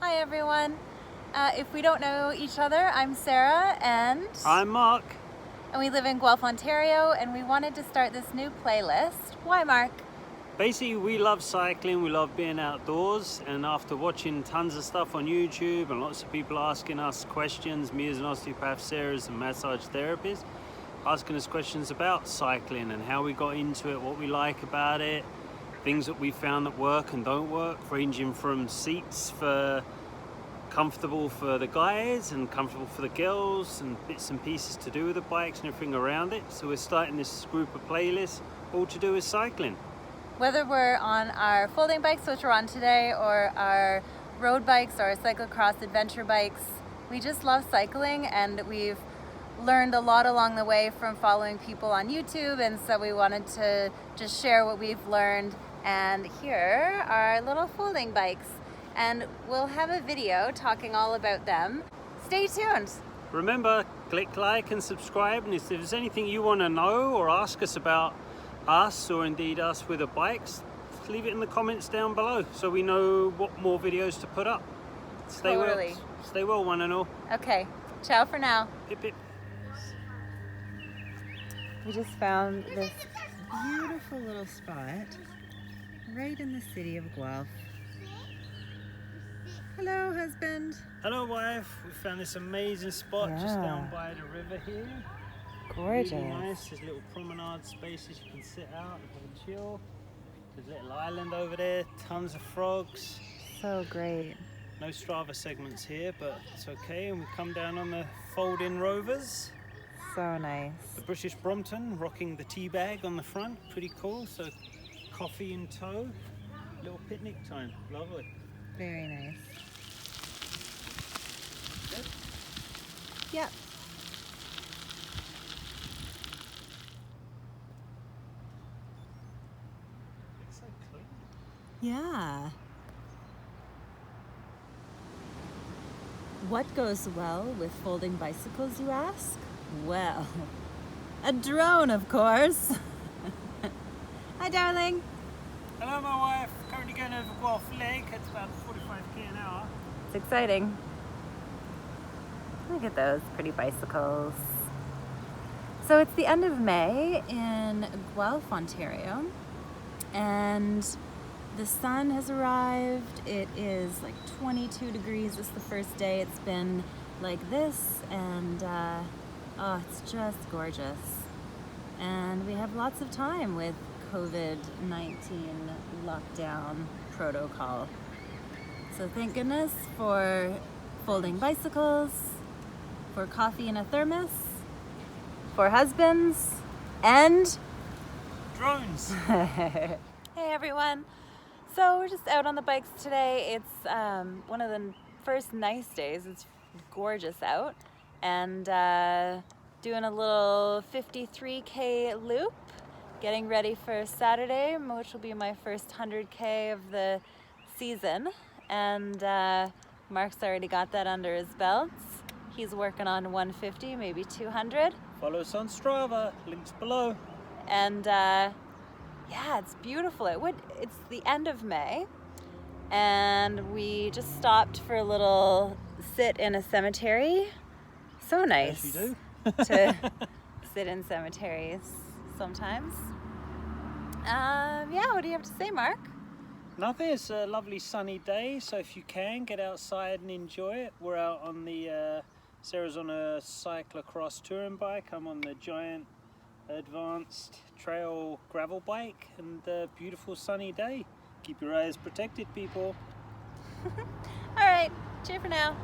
Hi everyone. If we don't know each other, I'm Sarah and I'm Mark. And we live in Guelph, Ontario, and we wanted to start this new playlist. Why, Mark? Basically, we love cycling, we love being outdoors, and after watching tons of stuff on YouTube and lots of people asking us questions, me as an osteopath, Sarah as a massage therapist, asking us questions about cycling and how we got into it, what we like about it, things that we found that work and don't work, ranging from seats for comfortable for the guys and comfortable for the girls and bits and pieces to do with the bikes and everything around it. So we're starting this group of playlists all to do with cycling. Whether we're on our folding bikes, which we're on today, or our road bikes or our cyclocross adventure bikes, we just love cycling, and we've learned a lot along the way from following people on YouTube, and so we wanted to just share what we've learned. And here are our little folding bikes, and we'll have a video talking all about them. Stay tuned. Remember, click like and subscribe, and if there's anything you want to know or ask us about us, or indeed us with the bikes, leave it in the comments down below so we know what more videos to put up. Stay well one and all. Okay, ciao for now. Hip hip. We just found this beautiful little spot right in the city of Guelph. Hello, husband. Hello, wife. We found this amazing spot just down by the river here. Gorgeous. Really nice. There's little promenade spaces you can sit out and chill. There's a little island over there, tons of frogs. So great. No Strava segments here, but it's okay. And we come down on the fold-in rovers. So nice. The British Brompton rocking the tea bag on the front. Pretty cool. So coffee in tow. Little picnic time. Lovely. Very nice. Good? Yep. It's so clean. Yeah. What goes well with folding bicycles, you ask? Well, a drone, of course. Hi, darling. Hello, my wife. Currently going over Guelph Lake. It's about 45k an hour. It's exciting. Look at those pretty bicycles. So it's the end of May in Guelph, Ontario, and the sun has arrived. It is like 22 degrees. It's the first day it's been like this, and oh, it's just gorgeous. And we have lots of time with COVID-19 lockdown protocol. So thank goodness for folding bicycles, for coffee in a thermos, for husbands, and Drones. Hey everyone. So we're just out on the bikes today. It's one of the first nice days. It's gorgeous out, and doing a little 53k loop, getting ready for Saturday, which will be my first 100k of the season. And Mark's already got that under his belts. He's working on 150, maybe 200. Follow us on Strava, links below. And yeah, it's beautiful. It's the end of May, and we just stopped for a little sit in a cemetery. So nice. Yes, you do. To sit in cemeteries sometimes. Yeah, what do you have to say, Mark? Nothing. It's a lovely sunny day, so if you can, get outside and enjoy it. We're out on the Sarah's on a cyclocross touring bike. I'm on the giant advanced trail gravel bike, and a beautiful sunny day. Keep your eyes protected, people. All right, cheer for now.